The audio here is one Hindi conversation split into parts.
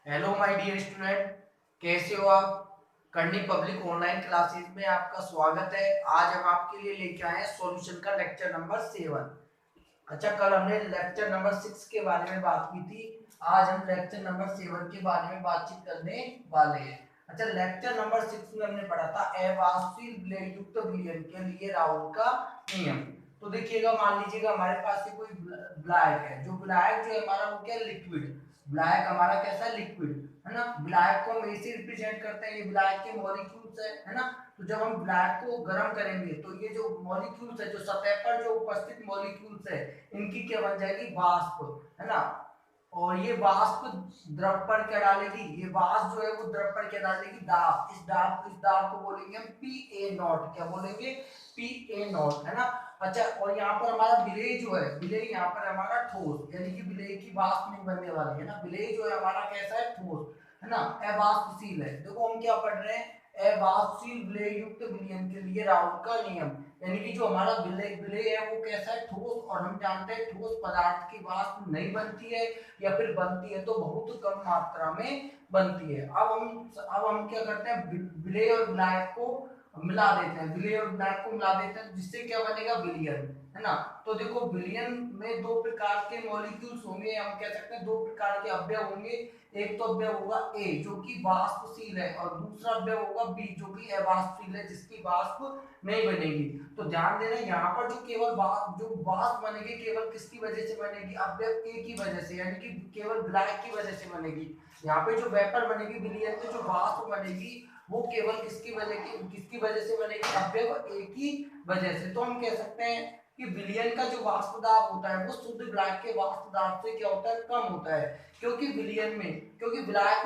हेलो माय डियर स्टूडेंट, कैसे हो आप। करनी पब्लिक ऑनलाइन क्लासेस में आपका स्वागत है। आज हम आपके लिए लेके आए हैं सॉल्यूशन का लेक्चर नंबर 7। अच्छा, कल हमने लेक्चर नंबर 6 के बारे में बात की थी। आज हम लेक्चर नंबर 7 के बारे में बातचीत करने वाले हैं। अच्छा, लेक्चर नंबर 6 में हमने पढ़ा था अवाष्पशील विलय युक्त विलयन के लिए राउल का नियम। तो देखिएगा, मान लीजिएगा हमारे पास ये कोई विलायक है। जो विलायक जो है हमारा वो क्या है, लिक्विड। विलायक हमारा कैसा है, लिक्विड, है ना। विलायक को हम ऐसे रिप्रेजेंट करते हैं, ये विलायक के मॉलिक्यूल्स है ना। तो जब हम विलायक को गर्म करेंगे तो ये जो मॉलिक्यूल्स है, जो सतह पर जो उपस्थित मॉलिक्यूल्स है, इनकी क्या बन जाएगी, वाष्प, है ना। और ये वाष्प द्रव पर क्या डालेगी, ये वाष्प जो है वो द्रव पर क्या डालेगी, दाब। इस दाब को बोलेंगे हम पी ए नॉट। क्या बोलेंगे, पी ए नॉट, है ना। अच्छा, और यहाँ पर हमारा विलेय जो है, विलेय यहाँ पर हमारा ठोस, यानी कि विलेय की वाष्प नहीं बनने वाली है ना। विलेय जो है हमारा कैसा है, ठोस, है ना, अवाष्पशील है। देखो हम क्या पढ़ रहे हैं, अवाष्पशील विलेय युक्त विलयन के लिए राउल का नियम। यानी कि जो हमारा विलेय विलेय है वो कैसा है, ठोस। और हम जानते हैं ठोस पदार्थ की वाष्प नहीं बनती है, या फिर बनती है तो बहुत कम मात्रा में बनती है। अब हम क्या करते हैं, विलेय और विलायक को मिला देते हैं, विलेय और विलायक को मिला देते हैं, जिससे क्या बनेगा, विलियन, है ना। तो देखो, विलियन में दो प्रकार के मॉलिक्यूल्स होंगे, हम कह सकते हैं दो प्रकार के अवयव होंगे। एक तो अवयव होगा ए जो कि वाष्पशील है, और दूसरा अवयव होगा बी जो कि अवाष्पशील है, जिसकी वाष्प नहीं बनेगी। तो ध्यान देना, यहाँ पर जो केवल वाष्प बनेगी, केवल किसकी वजह से बनेगी, अवयव ए की वजह से, यानी कि केवल विलायक की वजह से बनेगी। यहाँ पे जो वेपर बनेगी, विलियन में जो वाष्प बनेगी, वो केवल किसकी वजह से बनेगी, अवयव ए की वजह से। तो हम कह सकते हैं कि विलयन का जो वाष्प दाब होता है वो शुद्ध विलायक के वाष्प दाब से क्या होता है, कम होता है। क्योंकि विलायक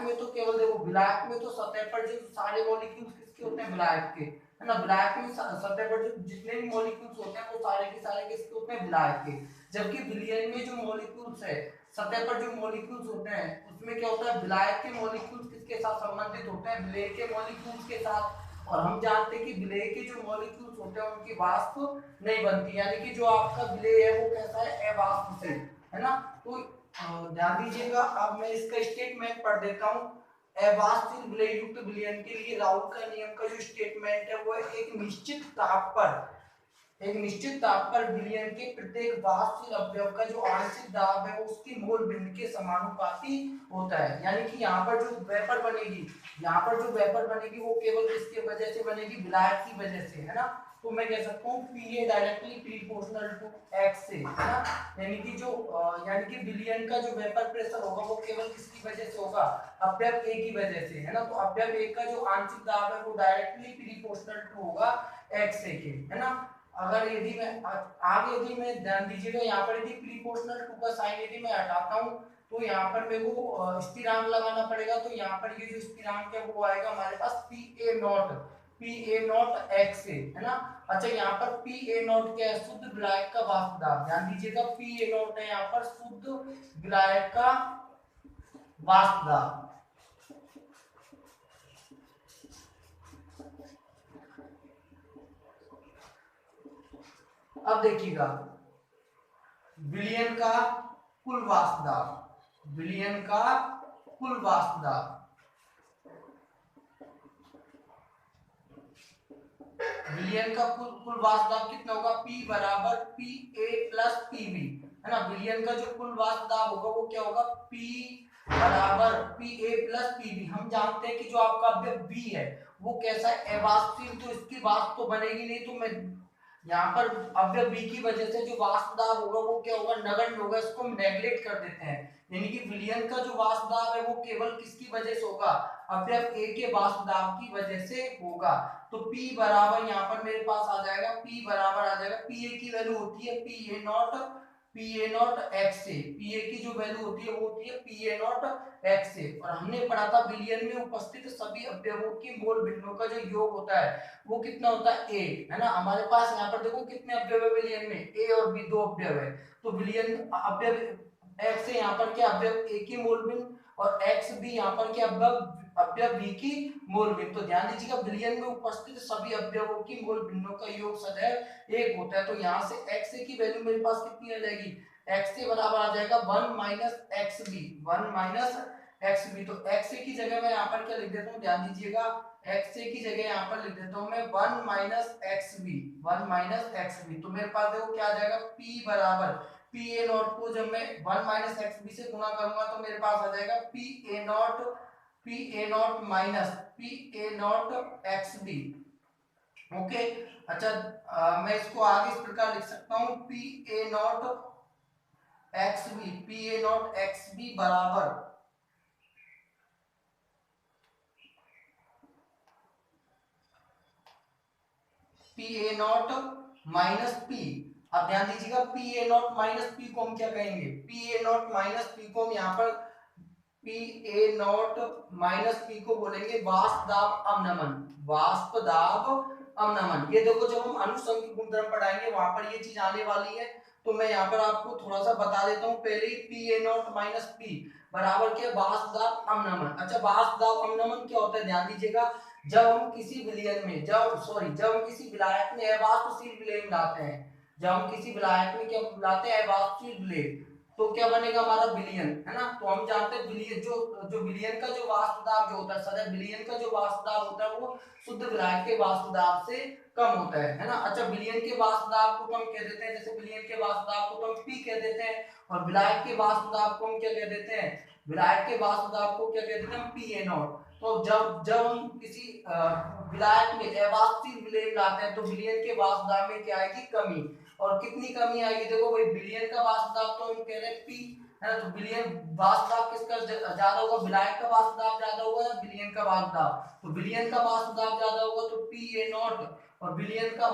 में तो केवल देखो, विलायक में तो सतह पर जो सारे मॉलिक्यूल्स किसके होते हैं, विलायक के, है ना। विलायक में सतह पर जो जितने भी मॉलिक्यूल्स होते हैं वो सारे के सारे किसके होते हैं, विलायक के। जबकि विलयन में जो मॉलिक्यूल्स है, सतह पर जो मॉलिक्यूल्स होते हैं, उसमें क्या होता है, विलायक के मॉलिक्यूल्स किसके साथ संबंधित होते हैं, विलेय के मॉलिक्यूल्स के साथ। और हम जानते हैं कि विलेय के जो मॉलिक्यूल्स होते हैं उनकी वाष्प नहीं बनती, यानी कि जो आपका विलेय है वो कैसा है, अवाष्पशील, है ना। तो ध्यान दीजिएगा, अब मैं इसका स्टेटमेंट पढ़ देता हूँ। अवाष्पशील विलेय युक्त विलयन के लिए राउल का नियम का जो स्टेटमेंट है वो है, एक निश्चित ताप पर विलयन के प्रत्येक वाष्पशील अवयव का जो आंशिक दाब है वो उसकी मोल बिंदु के समानुपाती होता है। यानी कि यहाँ पर जो वेपर बनेगी, वो केवल किसकी वजह से बनेगी, विलायक की वजह से, है ना। तो मैं कह सकता हूँ P A directly proportional to X से, है ना। यानी कि विलयन का जो वेपर प्रेशर होगा वो केवल किसकी वजह से होगा, अवयव ए की वजह से, है ना। तो अवयव ए का जो आंशिक दाब है वो डायरेक्टली प्रोपोर्शनल टू होगा एक्स से के, है ना। अगर यदि मैं आगे यदि मैं ध्यान दीजिएगा, यहाँ पर यदि प्रीपोर्शनल टू का साइन यदि मैं हटाता हूँ तो यहाँ पर मेरे को स्थिरांक लगाना पड़ेगा। तो यहाँ पर ये जो स्थिरांक है वो आएगा हमारे पास पी ए नॉट एक्स से, है ना। अच्छा, यहाँ पर पी ए नॉट क्या है, शुद्ध विलायक का वाष्प दाब। ध्यान दीजिएगा, पी ए नॉट है यहाँ पर शुद्ध विलायक का वाष्प दाब। अब देखिएगा, विलयन का कुल वाष्प दाब, विलयन का कुल वाष्प दाब, विलयन का कुल कुल वाष्प दाब कितना होगा, P बराबर P A plus P B, है ना। विलयन का जो कुल वाष्प दाब होगा वो क्या होगा, P बराबर P A plus P B. हम जानते हैं कि जो आपका अवयव B है वो कैसा है, अवाष्पशील, तो इसकी वाष्प तो बनेगी नहीं। तो मैं यहाँ पर अवयव बी की वजह से जो वाष्प दाब होगा वो क्या होगा, नगण्य होगा, इसको हम नेग्लेक्ट कर देते हैं। यानी कि विलयन का जो वाष्प दाब है वो केवल किसकी वजह से होगा, अवयव ए के वाष्प दाब की वजह से होगा। तो P बराबर यहाँ पर मेरे पास आ जाएगा, P बराबर आ जाएगा, पी ए की वैल्यू होती है पी ए नॉट एक्स से, पी ए की जो वैल्यू होती है वो होती है पी ए नॉट एक्स से। और हमने पढ़ा था विलयन में उपस्थित सभी अवयवों की मोल बिंदुओं का जो योग होता है वो कितना होता है, ए, है ना। हमारे पास यहाँ पर देखो कितने अवयव है विलयन में, ए और बी, दो अवयव है। तो विलयन अवयव एक्स है, यहाँ पर क्या अवयव ए की मोल बिंदु, और एक्स भी यहाँ पर क्या अवयव बी की मोल बिंदु। तो ध्यान दीजिएगा, विलयन में उपस्थित सभी अवयवों की मोल बिंदुओं का योग सदैव एक होता है। तो यहाँ से एक्स की वैल्यू मेरे पास कितनी आ जाएगी, एक्स के बराबर आ जाएगा 1 minus X B, 1 minus X B. तो एक्स ए की जगह मैं यहाँ पर क्या लिख देता हूँ, ध्यान दीजिएगा, एक्स ए की जगह यहाँ पर लिख देता हूँ मैं 1 minus X B, 1 minus X B. तो मेरे पास देखो क्या आ जाएगा, पी बराबर पी ए नॉट को जब मैं 1 माइनस एक्स बी से गुना करूंगा तो मेरे पास आ जाएगा P A naught, P A naught minus P A naught X B. Okay. अच्छा, मैं इसको आगे इस प्रकार लिख सकता हूँ, P A naught X B, P A naught X B बराबर P A naught minus P. अब ध्यान दीजिएगा, P A naught minus P को हम क्या कहेंगे, P A naught minus P को हम यहाँ पर P A naught minus P को बोलेंगे वाष्प दाब अवनमन, वाष्प दाब अवनमन। ये देखो जब हम अनुसंख्यक गुणधर्म पढ़ाएंगे वहां पर ये चीज आने वाली है, तो मैं यहाँ पर आपको थोड़ा सा बता देता हूँ पहले ही, P A naught minus P बराबर क्या, वाष्प दाब अवनमन। अच्छा, वाष्प दाब अवनमन क्या होता है, ध्यान दीजिएगा, जब हम किसी विलयन में जब हम किसी विलायक में अवाष्पशील विलेय मिलाते हैं, जब हम किसी विलायक में क्या मिलाते हैं, अवाष्पशील विलेय, तो क्या बनेगा हमारा विलयन, है ना। तो हम जानते हैं विलयन जो विलयन का जो वाष्प दाब जो होता है, सदैव विलयन का जो वाष्प दाब होता है वो शुद्ध विलायक के वाष्प दाब से कम होता है ना। अच्छा, विलयन के वाष्प दाब को हम कह देते हैं, जैसे विलयन के वाष्प दाब को तो हम पी कह देते हैं, और विलायक के वाष्प दाब को हम क्या कह देते हैं, विलायक के वाष्प दाब को क्या कहते हैं हम, पी ए नॉट। तो जब जब हम किसी विलायक में अवाष्पशील विलेय मिलाते हैं तो विलयन के वाष्प दाब में क्या आएगी, कमी। और कितनी कमी आएगी, देखो भाई, विलयन का वाष्प दाब तो हम कह रहे हैं पी, है ना। तो विलयन वाष्प दाब किसका ज्यादा होगा, विलायक का वाष्प दाब ज्यादा होगा या विलयन का वाष्प दाब, तो विलयन का वाष्प दाब ज्यादा होगा तो पी ए नॉट, और विलयन का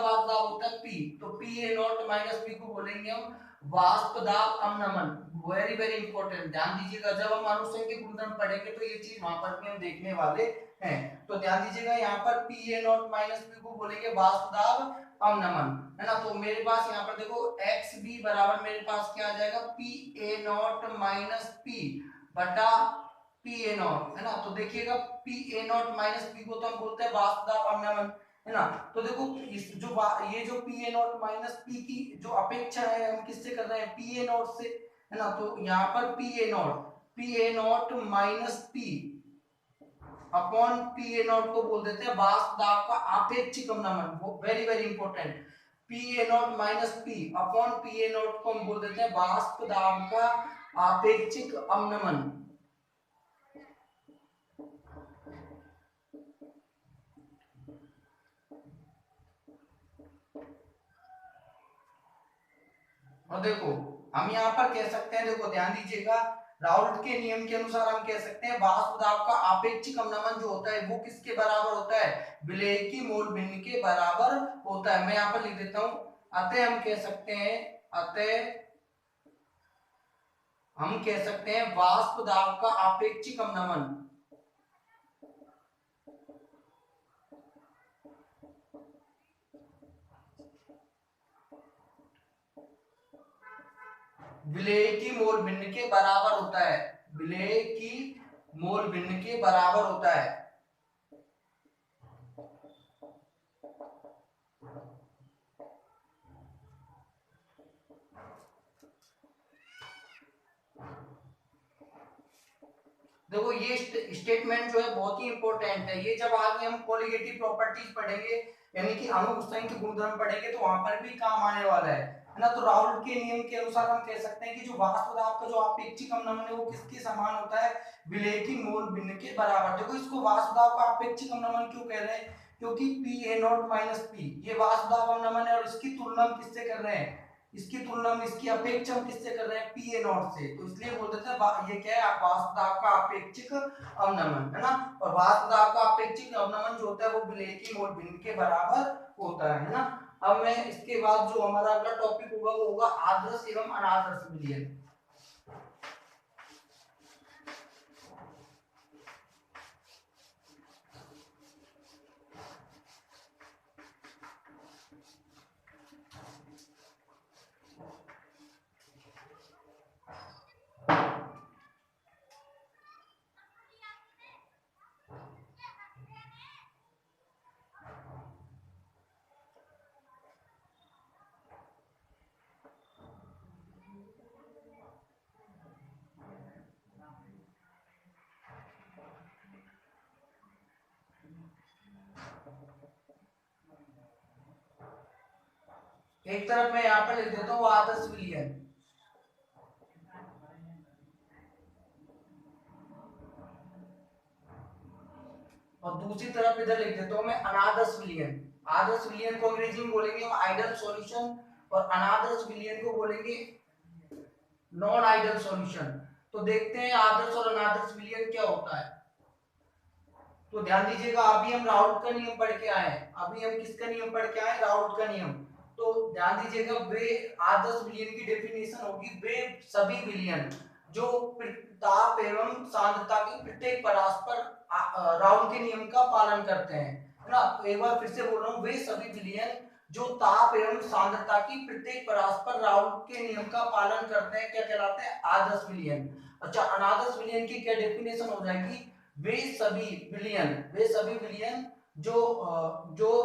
वाष्प दाब होता है पी, तो P A naught minus P को बोलेंगे हम वाष्प दाब अवनमन। वेरी वेरी इंपॉर्टेंट, ध्यान दीजिएगा, जब हम अनुसंख्यक गुणधर्म पढ़ेंगे तो ये चीज वहां पर भी हम देखने वाले हैं। तो ध्यान दीजिएगा, यहाँ पर P A naught minus P को बोलेंगे वाष्प दाब अवनमन, है ना। तो मेरे पास यहाँ पर देखो एक्स बी बराबर मेरे पास क्या आ जाएगा, P A naught minus P बटा पी ए नॉट, है ना। तो देखिएगा, P A naught minus P को तो हम बोलते हैं वाष्प दाब अवनमन, है ना। तो देखो इस ये जो P A naught minus P की जो अपेक्षा है हम किससे कर रहे हैं, पी ए नॉट से, है ना। तो यहाँ पर P A naught minus P upon P A not को बोल देते हैं वाष्प दाब का आपेक्षिक अवनमन, वो very very important. P A naught minus P upon P A not को हम बोल देते हैं वाष्प दाब का आपेक्षिक अवनमन। और देखो हम यहाँ पर कह सकते हैं, देखो ध्यान दीजिएगा, राउल्ट के नियम के अनुसार हम कह सकते हैं वाष्प दाब का आपेक्षिक अवनमन जो होता है वो किसके बराबर होता है, विलेय की मोल भिन्न के बराबर होता है। मैं यहाँ पर लिख देता हूँ, अतः हम कह सकते हैं, अतः हम कह सकते हैं वाष्प दाब का आपेक्षिक अवनमन विलेय की मोल भिन्न के बराबर होता है, विलेय की मोल भिन्न के बराबर होता है। देखो ये स्टेटमेंट जो है बहुत ही इंपॉर्टेंट है, ये जब आगे हम कोलिगेटिव प्रॉपर्टीज पढ़ेंगे यानी कि अनुसंख्यक गुणधर्म पढ़ेंगे तो वहां पर भी काम आने वाला है ना। तो राउल्ट के नियम के अनुसार हम कह सकते हैं कि जो वाष्प दाब का जो आपेक्षिक अवनमन है वो किसके समान होता है, विलेय की मोल भिन्न के बराबर। देखो इसको वाष्प दाब का आपेक्षिक अवनमन क्यों कह रहे हैं, क्योंकि P A naught minus P ये वाष्प दाब अवनमन है और इसकी तुलना हम किससे कर रहे हैं, इसकी तुलना में इसकी अपेक्षा हम किससे कर रहे हैं, पी ए नॉट से। तो इसलिए बोल देते हैं ये क्या है, वाष्प दाब का अपेक्षिक अवनमन, है ना। और वाष्प दाब का अपेक्षिक अवनमन जो होता है वो विलेय की मोल भिन्न के बराबर होता है ना। अब मैं इसके बाद जो हमारा अगला टॉपिक होगा वो होगा आदर्श एवं अनादर्श विलयन। एक तरफ मैं यहाँ पर लिख देता हूँ आदर्श विलयन, और दूसरी तरफ इधर लिख देता हूँ मैं अनादर्श विलयन। आदर्श विलयन को अंग्रेजी में बोलेंगे हम आइडल सॉल्यूशन, और अनादर्श विलयन को बोलेंगे नॉन आइडल सॉल्यूशन। तो देखते हैं आदर्श और अनादर्श विलयन क्या होता है। तो ध्यान दीजिएगा, अभी हम राउल्ट का नियम पढ़ के आए हैं। अभी हम किसका नियम पढ़ के आए? राउल्ट का नियम। तो ध्यान दीजिएगा, वे आदर्श विलयन की डेफिनेशन होगी, वे सभी विलयन जो ताप एवं सांद्रता की प्रत्येक परस्पर राउल्ट के नियम का पालन करते हैं, है ना। तो एक बार फिर से बोल रहा हूँ, वे सभी विलयन जो ताप एवं सांद्रता की प्रत्येक परस्पर राउल्ट के नियम का पालन करते हैं, क्या कहलाते हैं? आदर्श विलयन। अच्छा, अनादर्श विलयन की क्या डेफिनेशन हो जाएगी? वे सभी विलयन जो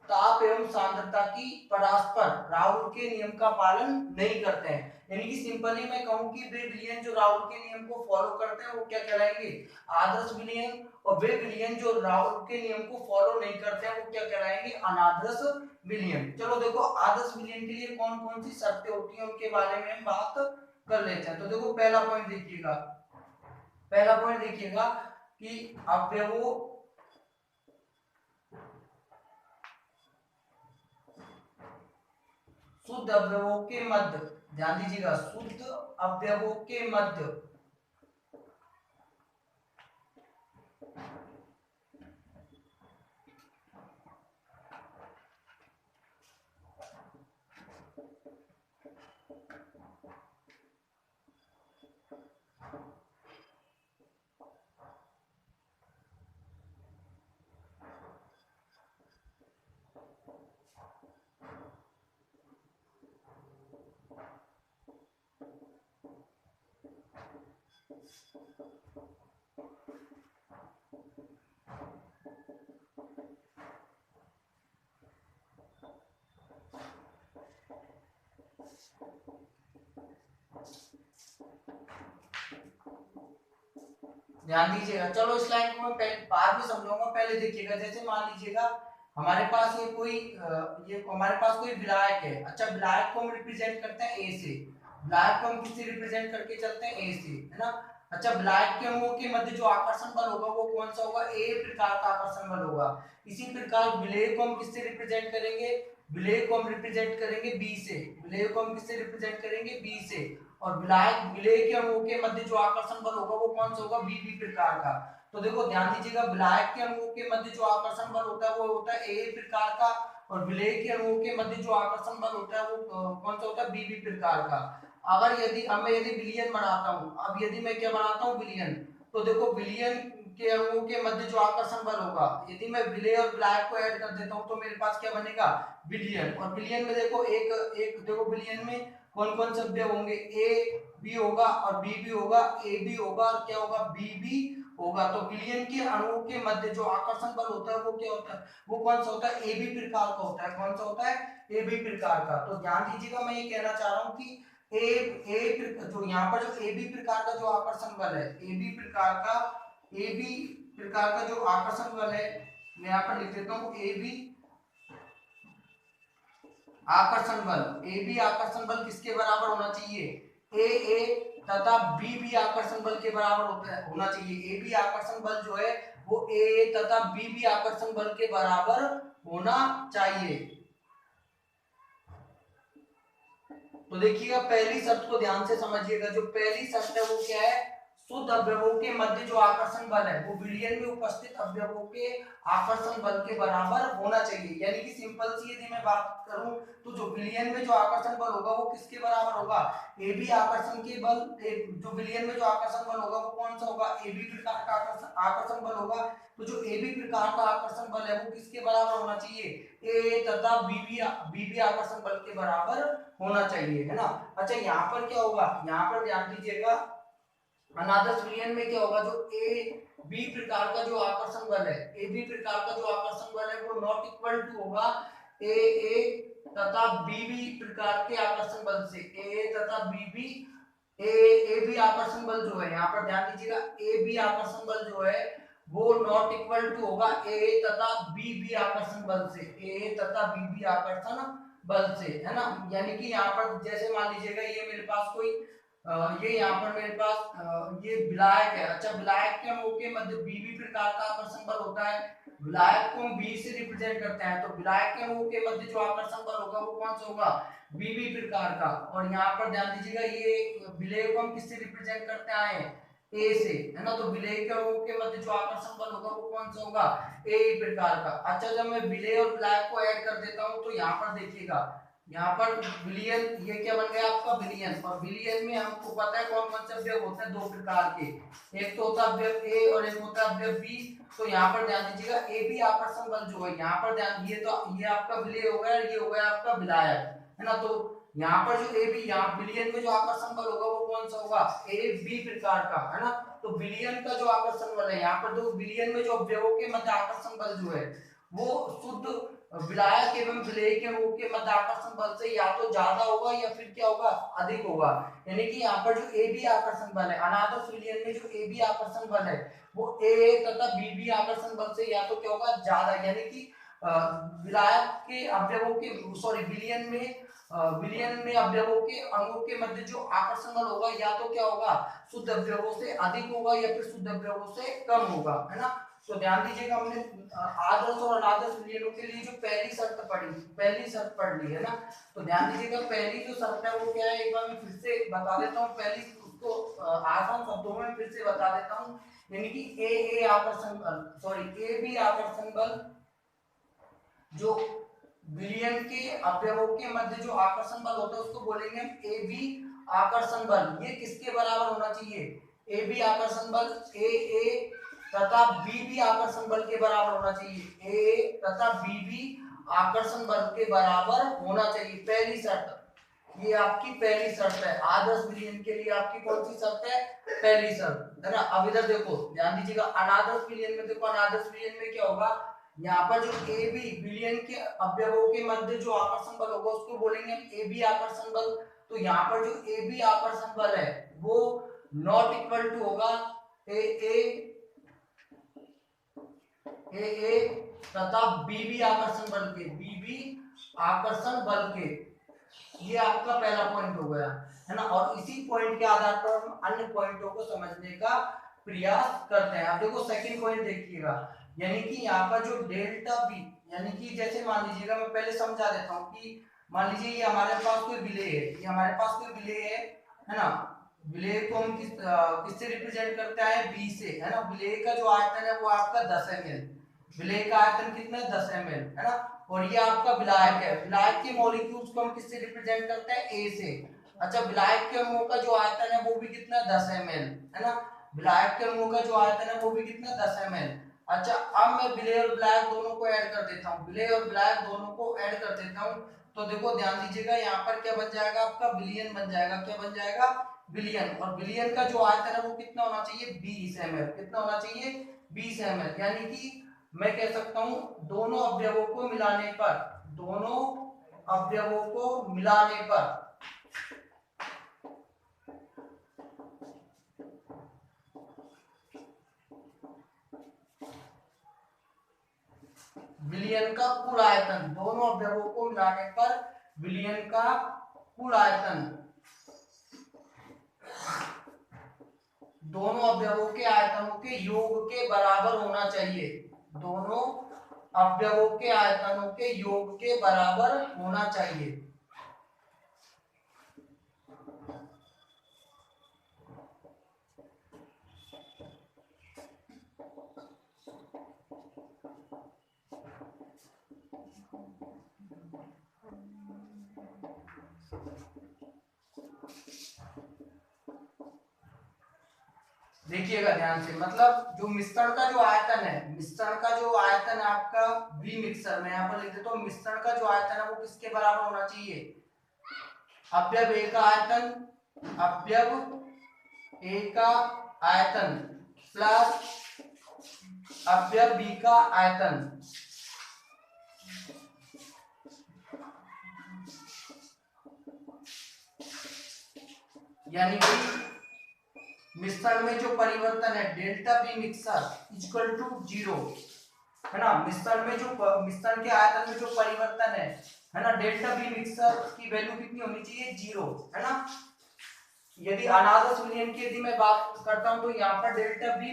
ताप एवं सांद्रता की परस्पर राउल्ट के नियम का पालन नहीं करते हैं। यानी कि सिंपली मैं कहूं कि वे विलयन जो राउल्ट के नियम को फॉलो करते हैं वो क्या कहलाएंगे? आदर्श विलयन। और वे विलयन जो राउल्ट के नियम को फॉलो नहीं करते हैं वो क्या कहलाएंगे? अनादर्श विलयन। चलो देखो, आदर्श विलयन के लिए कौन कौन सी शर्तें होती हैं उनके बारे में हम बात कर लेते हैं। तो देखो, पहला पॉइंट देखिएगा कि अवयवों शुद्ध अवयवों के मध्य, ध्यान दीजिएगा, शुद्ध अवयवों के मध्य ध्यान दीजिएगा। चलो, इस लाइन को मैं बाद में समझाऊंगा, पहले देखिएगा। जैसे मान लीजिएगा हमारे पास ये हमारे पास कोई विलायक है। अच्छा, विलायक को हम रिप्रेजेंट करते हैं ए से। विलायक को हम किससे रिप्रेजेंट करके चलते हैं? ए से, है ना। अच्छा, विलायक के अणुओं के मध्य जो आकर्षण बल होगा वो कौन सा होगा? ए प्रकार का आकर्षण बल होगा। इसी प्रकार विलेय को हम किससे रिप्रेजेंट करेंगे? विलेय को हम रिप्रेजेंट करेंगे बी से। विलेय को हम किससे रिप्रेजेंट करेंगे? बी से। और विलेय के अणुओं के मध्य जो आकर्षण बल होगा वो कौन सा होगा? बी प्रकार का। तो देखो, ध्यान दीजिएगा, विलायक के अणुओं के मध्य जो आकर्षण बल होता है वो होता है ए प्रकार का, और विलेय के अणुओं के मध्य जो आकर्षण बल होता है वो कौन सा होता है? बी प्रकार का। अगर यदि विलियन बनाता हूं, अब यदि मैं क्या बनाता हूं? विलियन। तो देखो, विलियन के अणुओं के मध्य जो आकर्षण बल होगा, यदि मैं विलेय और विलायक को ऐड कर देता हूं तो मेरे पास क्या बनेगा? विलियन। और विलियन में देखो, एक देखो, विलियन में कौन कौन से अवयव होंगे? ए बी होगा, और बी भी होगा, ए बी होगा, और क्या होगा? बी भी होगा। तो विलयन के अणुओं के मध्य जो आकर्षण बल होता है वो क्या होता है? वो कौन सा होता है? ए बी प्रकार का होता है। कौन सा होता है? ए बी प्रकार का। तो ध्यान दीजिएगा, मैं ये कहना चाह रहा हूं कि जो यहाँ पर जो ए बी प्रकार का जो आकर्षण बल है, ए बी प्रकार का जो आकर्षण बल है, मैं यहाँ पर लिख देता हूँ ए बी आकर्षण बल। ए बी आकर्षण बल किसके बराबर होना चाहिए? ए तथा बी आकर्षण बल के बराबर होना चाहिए। ए बी आकर्षण बल जो है वो ए तथा बी आकर्षण बल के बराबर होना चाहिए। तो देखिएगा, पहली शर्त को ध्यान से समझिएगा। जो पहली शर्त है वो क्या है? शुद्ध अवयवों के मध्य जो आकर्षण बल है वो विलयन में उपस्थित अवयवों के आकर्षण बल के बराबर होना चाहिए। यानी कि सिंपल सी यदि मैं बात करूं तो जो विलयन में जो आकर्षण बल होगा वो किसके बराबर होगा? ए बी आकर्षण के बल। जो विलयन में जो आकर्षण बल होगा वो कौन सा होगा? ए बी प्रकार का आकर्षण बल होगा। तो जो ए बी प्रकार का आकर्षण बल है वो किसके बराबर होना चाहिए? ए तथा बी आकर्षण बल के बराबर होना चाहिए, है ना। अच्छा, यहाँ पर क्या होगा? यहाँ पर ध्यान दीजिएगा, अनादर्श विलयन में क्या होगा? जो ए बी प्रकार का जो आकर्षण बल है, ए बी प्रकार का जो आकर्षण बल है वो नॉट इक्वल टू होगा ए तथा बी प्रकार के आकर्षण बल से। ए तथा बी ए बी आकर्षण बल जो है, यहाँ पर ध्यान दीजिएगा, ए बी आकर्षण बल जो है वो नॉट इक्वल टू होगा ए तथा बी आकर्षण बल से। ए तथा बी आकर्षण बल से, है ना। यानी कि यहाँ पर जैसे मान लीजिएगा ये मेरे पास कोई ये यहाँ पर मेरे पास ये विलायक है। अच्छा, विलायक के अणुओं के मध्य बीबी प्रकार का आकर्षण बल होता है। विलायक को हम बी से रिप्रेजेंट करते हैं, तो विलायक के अणुओं के मध्य जो आकर्षण बल होगा वो कौन सा होगा, बीबी प्रकार का। और यहाँ पर ध्यान दीजिएगा ये विलेय को हम किससे रिप्रेजेंट करते आए हैं, ए से, है ना। तो विलेय के अणुओं के मध्य जो आकर्षण बल होगा वो कौन सा होगा, ए प्रकार का। अच्छा, जब मैं विलेय और विलायक को ऐड कर देता हूं तो यहाँ पर देखिएगा, यहाँ पर विलियन, ये क्या बन गया आपका विलियन। और विलियन में हमको पता है कौन कौन से अवयव होते हैं, दो प्रकार के, एक तो होता है अवयव ए और एक होता है अवयव बी। तो यहाँ पर ध्यान दीजिएगा ए बी आकर्षण बल जो है, यहाँ पर ध्यान, ये तो ये आपका विलेय हो गया, ये हो गया आपका विलायक, है ना। तो यहाँ पर जो ए बी, यहाँ विलियन में जो आकर्षण बल होगा वो कौन सा होगा, ए बी प्रकार का, है ना। तो विलियन का जो आकर्षण बल है, यहाँ पर जो विलियन में जो अवयवों के मध्य आकर्षण बल जो है वो शुद्ध विलायक एवं विलेय के अणुओं के मध्य आकर्षण बल से या तो ज्यादा होगा या फिर क्या होगा, अधिक होगा। यानी कि यहाँ पर जो ए बी आकर्षण बल है अनादर्श विलियन में, जो ए बी आकर्षण बल है वो ए तथा बी बी आकर्षण बल से या तो क्या होगा, ज्यादा। यानी कि विलायक के अवयवों के, सॉरी विलियन में अवयवों के अणुओं के मध्य जो आकर्षण बल होगा या तो क्या होगा, शुद्ध अवयवों से अधिक होगा या फिर शुद्ध अवयवों से कम होगा, है ना। तो ध्यान दीजिएगा, हमने आदर्श और अनादर्श विलियनों के लिए जो पहली शर्त पढ़ ली है ना। तो ध्यान दीजिएगा, पहली जो शर्त है वो क्या है, एक बार मैं फिर से बता देता हूँ, पहली उसको आसान शब्दों में फिर से बता देता हूँ। यानी कि ए आकर्षण बल, सॉरी ए बी आकर्षण बल, जो विलियन के अवयवों के मध्य जो आकर्षण बल होता है उसको बोलेंगे हम ए बी आकर्षण बल। ये किसके बराबर होना चाहिए, ए बी आकर्षण बल ए तथा बी बी आकर्षण बल के बराबर होना चाहिए, ए तथा बी बी आकर्षण बल के बराबर होना चाहिए। पहली शर्त, ये आपकी पहली शर्त है। आदर्श विलियन के लिए आपकी कौन सी शर्त है, पहली शर्त, है ना। अब इधर देखो, ध्यान दीजिएगा, अनादर्श विलियन में देखो, अनादर्श विलियन में क्या होगा, यहाँ पर जो ए बी विलियन के अवयवों के मध्य जो आकर्षण बल होगा उसको बोलेंगे ए बी आकर्षण बल। तो यहाँ पर जो ए बी आकर्षण बल है वो नॉट इक्वल टू होगा ए तथा बी बी आकर्षण बल के, बी बी आकर्षण बल के। ये आपका पहला पॉइंट हो गया, है ना। और इसी पॉइंट के आधार पर हम अन्य पॉइंटों को समझने का प्रयास करते हैं। अब देखो सेकंड पॉइंट देखिएगा, यानी कि यहाँ पर जो डेल्टा बी, यानी कि जैसे मान लीजिएगा, मैं पहले समझा देता हूँ कि मान लीजिए ये हमारे पास कोई विलेय है, ये हमारे पास कोई विलेय है ना। विलेय को हम किससे रिप्रेजेंट करते हैं, बी से, है ना। विलेय का जो आयतन है वो आपका 10 ml, विलेय का आयतन कितना है, 10 ml, है ना। और ये आपका विलायक है, विलायक के मॉलिक्यूल्स को हम किससे रिप्रेजेंट करते हैं, ए से। अच्छा, विलायक के अणुओं का जो आयतन है वो भी कितना, 10 ml, है ना। विलायक के अणुओं का जो आयतन है वो भी कितना, 10 ml। अच्छा, अब मैं विलेय और विलायक दोनों को ऐड कर देता हूँ, विलेय और विलायक दोनों को ऐड कर देता हूँ। तो देखो ध्यान दीजिएगा, यहाँ पर क्या बन जाएगा, आपका विलियन बन जाएगा। क्या बन जाएगा, विलियन। और विलियन का जो आयतन है वो कितना होना चाहिए, 20 ml। कितना होना चाहिए, 20 ml। यानी कि मैं कह सकता हूँ दोनों अवयवों को मिलाने पर, दोनों अवयवों को मिलाने पर विलियन का कुल आयतन, दोनों अवयवों को मिलाने पर विलियन का कुल आयतन दोनों अवयवों के आयतनों के योग के बराबर होना चाहिए, दोनों अवयवों के आयतनों के योग के बराबर होना चाहिए। देखिएगा ध्यान से, मतलब जो मिश्रण का जो आयतन है, मिश्रण का जो आयतन है आपका बी मिक्सर में, यहाँ पर लिख देता हूँ, मिश्रण का जो आयतन है वो किसके बराबर होना चाहिए, अवयव ए का आयतन, अवयव ए का आयतन प्लस अवयव बी का आयतन। यानी कि मिश्रण में जो परिवर्तन है delta B mixer equal to 0, है ना। मिश्रण में जो मिश्रण के आयतन में जो परिवर्तन है है ना। डेल्टा बी मिक्सर की वैल्यू कितनी होनी चाहिए, 0, है ना। यदि अनादर्श विलयन की यदि मैं बात करता हूं तो यहाँ पर delta B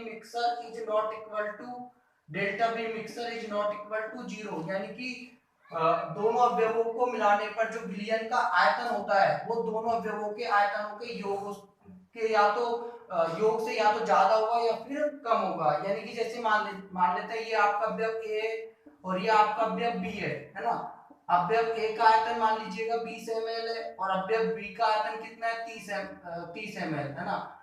mixer is not equal to, delta B mixer is not equal to 0, यानी कि दोनों अवयवों को मिलाने पर जो विलयन का आयतन होता है वो दोनों अवयवों के आयतनों के योग के या तो योग से या तो ज्यादा होगा या फिर कम होगा। यानी कि जैसे मान लेते हैं ये आपका अवयव ए और ये आपका अवयव बी है ना। अवयव ए का आयतन मान लीजिएगा 20 ml है और अवयव बी का आयतन कितना है, 30 ml, है ना।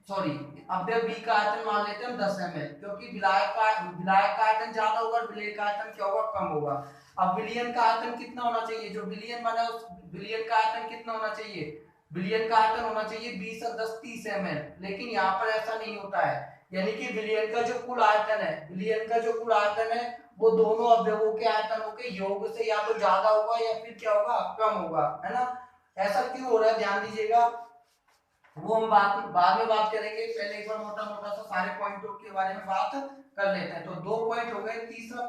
सॉरी, अवयव बी का आयतन मान लेते हैं हम 10 ml, क्योंकि विलायक का आयतन ज्यादा होगा और विलेय का आयतन क्या होगा, कम होगा। अब विलयन का आयतन कितना होना चाहिए, जो विलयन बना है उस विलयन का आयतन कितना होना चाहिए, विलयन का आयतन होना चाहिए 20 और 10 30 ml, लेकिन यहाँ पर ऐसा नहीं होता है। यानी कि विलयन का जो कुल आयतन है, विलयन का जो कुल आयतन है वो दोनों अवयवों के आयतनों के योग से या तो ज्यादा होगा या फिर क्या होगा, कम होगा, है ना। ऐसा क्यों हो रहा है ध्यान दीजिएगा, वो हम बाद में बात करेंगे। पहले एक बार मोटा मोटा सा सारे पॉइंटों के बारे में बात कर लेते हैं। तो 2 पॉइंट हो गए। तीसरा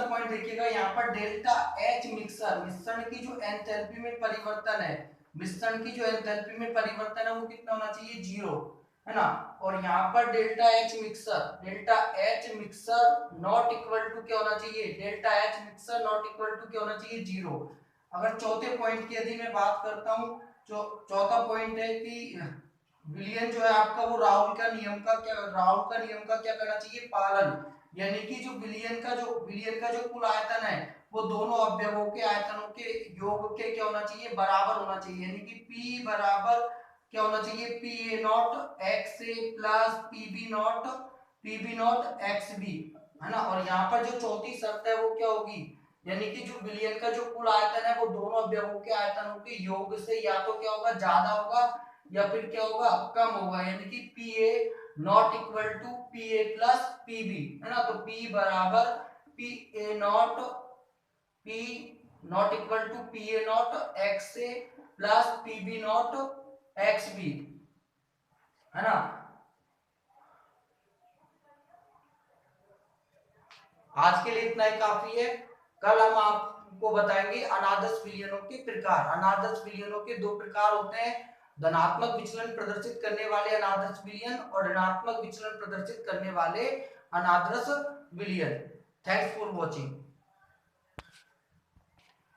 पॉइंट देखिएगा यहाँ पर डेल्टा एच मिक्सर, मिश्रण की जो एंथैल्पी में परिवर्तन है, मिश्रण की जो एंथैल्पी में परिवर्तन है वो कितना होना चाहिए, 0, है ना। और यहाँ पर delta H mixer not equal to क्या होना चाहिए, delta H mixer not equal to क्या होना चाहिए, 0। अगर चौथे पॉइंट की यदि मैं बात करता हूँ, चौथा पॉइंट है कि विलियन जो है आपका वो राहुल का नियम का क्या करना चाहिए, पालन। यानी कि जो विलियन का जो कुल आयतन है वो दोनों अवयवों के आयतनों के योग के क्या होना चाहिए, बराबर होना चाहिए। यानी कि P बराबर क्या होना चाहिए, P A naught X A plus P B naught X B, है ना। और यहाँ पर जो चौथी शर्त है वो क्या होगी, यानी कि जो विलयन का जो कुल आयतन है वो दोनों अवयवों के आयतनों के योग से या तो क्या होगा, ज्यादा होगा या फिर क्या होगा, कम होगा। यानी कि P A not equal to P A plus P B, है ना। तो पी बराबर P A not equal to P A naught X A plus P B naught X B, है ना। आज के लिए इतना ही काफी है। कल हम आपको बताएंगे अनादर्श विलयनों के प्रकार। अनादर्श विलयनों के 2 प्रकार होते हैं, धनात्मक विचलन प्रदर्शित करने वाले अनादर्श विलयन और ऋणात्मक विचलन प्रदर्शित करने वाले अनादर्श विलयन। Thanks for watching.